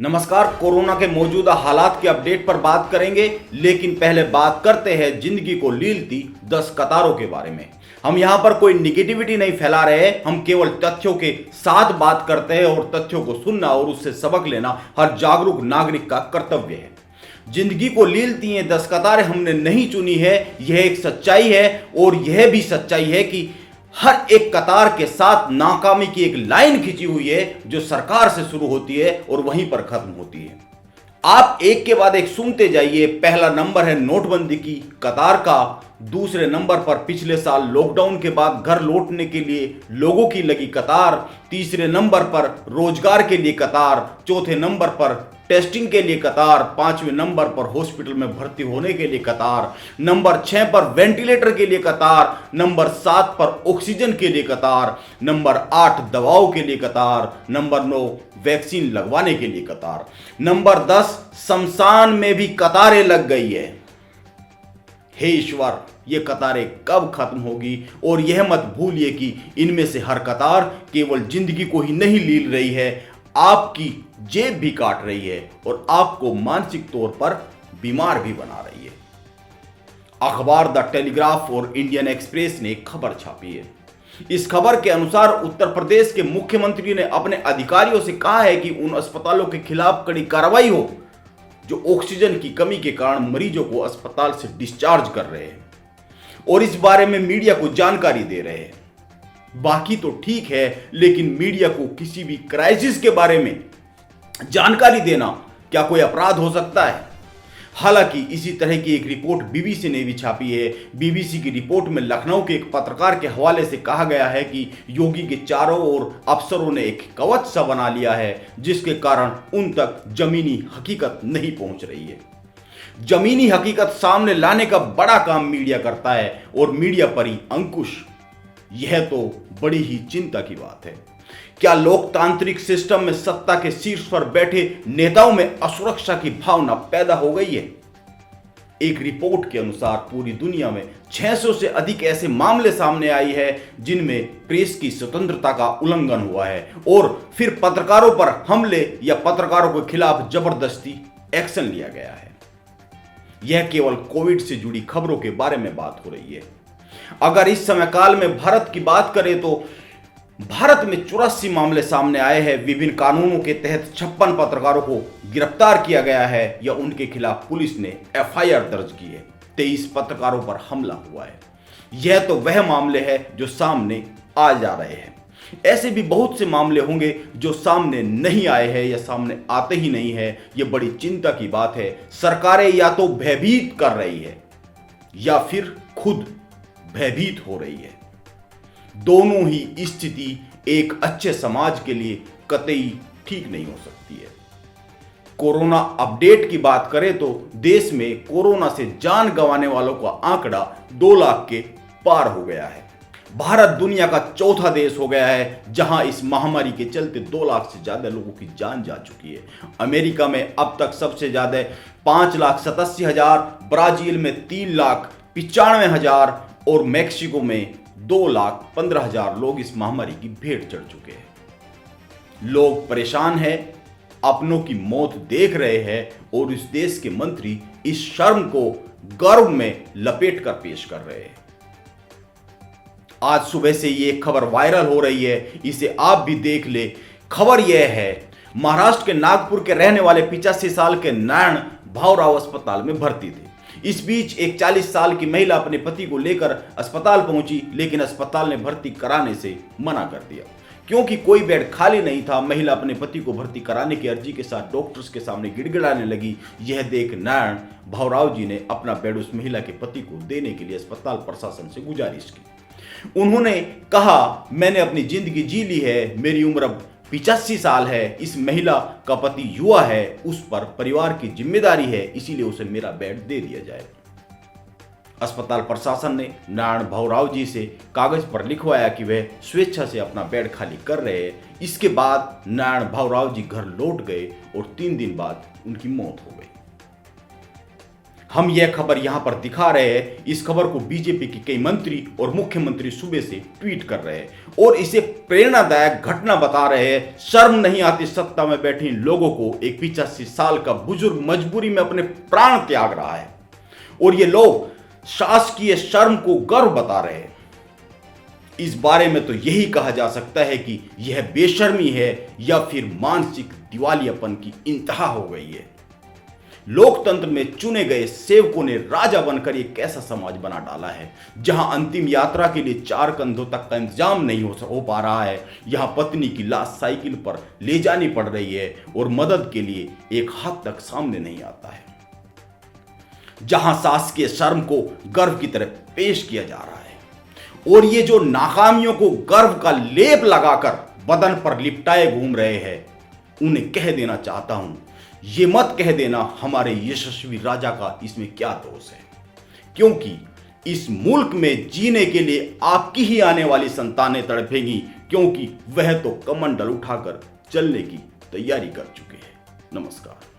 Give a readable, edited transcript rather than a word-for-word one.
नमस्कार। कोरोना के मौजूदा हालात के अपडेट पर बात करेंगे, लेकिन पहले बात करते हैं जिंदगी को लीलती 10 कतारों के बारे में। हम यहां पर कोई निगेटिविटी नहीं फैला रहे हैं, हम केवल तथ्यों के साथ बात करते हैं और तथ्यों को सुनना और उससे सबक लेना हर जागरूक नागरिक का कर्तव्य है। जिंदगी को लीलती ये 10 कतारें हमने नहीं चुनी है, यह एक सच्चाई है और यह भी सच्चाई है कि हर एक कतार के साथ नाकामी की एक लाइन खिंची हुई है जो सरकार से शुरू होती है और वहीं पर खत्म होती है। आप एक के बाद एक सुनते जाइए। पहला नंबर है नोटबंदी की कतार का, दूसरे नंबर पर पिछले साल लॉकडाउन के बाद घर लौटने के लिए लोगों की लगी कतार, तीसरे नंबर पर रोजगार के लिए कतार, चौथे नंबर पर टेस्टिंग के लिए कतार, पांचवें नंबर पर हॉस्पिटल में भर्ती होने के लिए कतार, नंबर 6 पर वेंटिलेटर के लिए कतार, नंबर 7 पर ऑक्सीजन के लिए कतार, नंबर 8 दवाओं के लिए कतार, नंबर 9 वैक्सीन लगवाने के लिए कतार, नंबर 10 शमशान में भी कतारें लग गई है। हे ईश्वर, ये कतारें कब खत्म होगी? और यह मत भूलिए कि इनमें से हर कतार केवल जिंदगी को ही नहीं लील रही है, आपकी जेब भी काट रही है और आपको मानसिक तौर पर बीमार भी बना रही है। अखबार द टेलीग्राफ और इंडियन एक्सप्रेस ने एक खबर छापी है। इस खबर के अनुसार उत्तर प्रदेश के मुख्यमंत्री ने अपने अधिकारियों से कहा है कि उन अस्पतालों के खिलाफ कड़ी कार्रवाई हो जो ऑक्सीजन की कमी के कारण मरीजों को अस्पताल से डिस्चार्ज कर रहे हैं और इस बारे में मीडिया को जानकारी दे रहे हैं। बाकी तो ठीक है, लेकिन मीडिया को किसी भी क्राइसिस के बारे में जानकारी देना क्या कोई अपराध हो सकता है? हालांकि इसी तरह की एक रिपोर्ट बीबीसी ने भी छापी है। बीबीसी की रिपोर्ट में लखनऊ के एक पत्रकार के हवाले से कहा गया है कि योगी के चारों ओर अफसरों ने एक कवच सा बना लिया है जिसके कारण उन तक जमीनी हकीकत नहीं पहुंच रही है। जमीनी हकीकत सामने लाने का बड़ा काम मीडिया करता है और मीडिया पर ही अंकुश। यह तो बड़ी ही चिंता की बात है। क्या लोकतांत्रिक सिस्टम में सत्ता के शीर्ष पर बैठे नेताओं में असुरक्षा की भावना पैदा हो गई है? एक रिपोर्ट के अनुसार पूरी दुनिया में 600 से अधिक ऐसे मामले सामने आए हैं जिनमें प्रेस की स्वतंत्रता का उल्लंघन हुआ है और फिर पत्रकारों पर हमले या पत्रकारों के खिलाफ जबरदस्ती एक्शन लिया गया है। यह केवल कोविड से जुड़ी खबरों के बारे में बात हो रही है। अगर इस समय काल में भारत की बात करें तो भारत में 84 मामले सामने आए हैं। विभिन्न कानूनों के तहत 56 पत्रकारों को गिरफ्तार किया गया है या उनके खिलाफ पुलिस ने एफआईआर दर्ज की है। 23 पत्रकारों पर हमला हुआ है। यह तो वह मामले हैं जो सामने आ जा रहे हैं। ऐसे भी बहुत से मामले होंगे जो सामने नहीं आए हैं या सामने आते ही नहीं है। यह बड़ी चिंता की बात है। सरकारें या तो भयभीत कर रही है या फिर खुद भयभीत हो रही है। दोनों ही स्थिति एक अच्छे समाज के लिए कतई ठीक नहीं हो सकती है। कोरोना अपडेट की बात करें तो देश में कोरोना से जान गंवाने वालों का आंकड़ा 2 लाख के पार हो गया है। भारत दुनिया का चौथा देश हो गया है जहां इस महामारी के चलते 2 लाख से ज्यादा लोगों की जान जा चुकी है। अमेरिका में अब तक सबसे ज्यादा 5,87,000, ब्राजील में 3,95,000 और मैक्सिको में 2,15,000 लोग इस महामारी की भेंट चढ़ चुके हैं। लोग परेशान हैं, अपनों की मौत देख रहे हैं और इस देश के मंत्री इस शर्म को गर्व में लपेट कर पेश कर रहे हैं। आज सुबह से ये खबर वायरल हो रही है, इसे आप भी देख ले। खबर यह है, महाराष्ट्र के नागपुर के रहने वाले 85 साल के नारायण भावराव अस्पताल में भर्ती थे। इस बीच एक 40 साल की महिला अपने पति को लेकर अस्पताल पहुंची, लेकिन अस्पताल ने भर्ती कराने से मना कर दिया क्योंकि कोई बेड खाली नहीं था। महिला अपने पति को भर्ती कराने की अर्जी के साथ डॉक्टर्स के सामने गिड़गिड़ाने लगी। यह देख नारायण भावराव जी ने अपना बेड उस महिला के पति को देने के लिए अस्पताल प्रशासन से गुजारिश की। उन्होंने कहा, मैंने अपनी जिंदगी जी ली है, मेरी उम्र अब 85 साल है, इस महिला का पति युवा है, उस पर परिवार की जिम्मेदारी है, इसीलिए उसे मेरा बेड दे दिया जाए। अस्पताल प्रशासन ने नारायण भावराव जी से कागज पर लिखवाया कि वह स्वेच्छा से अपना बेड खाली कर रहे हैं। इसके बाद नारायण भावराव जी घर लौट गए और 3 दिन बाद उनकी मौत हो गई। हम यह खबर यहां पर दिखा रहे हैं। इस खबर को बीजेपी के कई मंत्री और मुख्यमंत्री सुबह से ट्वीट कर रहे हैं और इसे प्रेरणादायक घटना बता रहे हैं। शर्म नहीं आती सत्ता में बैठे इन लोगों को। एक 85 साल का बुजुर्ग मजबूरी में अपने प्राण त्याग रहा है और ये लोग शासकीय शर्म को गर्व बता रहे हैं। इस बारे में तो यही कहा जा सकता है कि यह बेशर्मी है या फिर मानसिक दिवालियापन की इंतहा हो गई है। लोकतंत्र में चुने गए सेवकों ने राजा बनकर एक ऐसा समाज बना डाला है जहां अंतिम यात्रा के लिए 4 कंधों तक का इंतजाम नहीं हो पा रहा है। यहां पत्नी की लाश साइकिल पर ले जानी पड़ रही है और मदद के लिए एक हाथ तक सामने नहीं आता है। जहां शासकीय शर्म को गर्व की तरह पेश किया जा रहा है और ये जो नाकामियों को गर्व का लेप लगाकर बदन पर लिपटाए घूम रहे हैं, उन्हें कह देना चाहता हूं, ये मत कह देना हमारे यशस्वी राजा का इसमें क्या दोष है, क्योंकि इस मुल्क में जीने के लिए आपकी ही आने वाली संतानें तड़पेंगी, क्योंकि वह तो कमंडल उठाकर चलने की तैयारी कर चुके हैं। नमस्कार।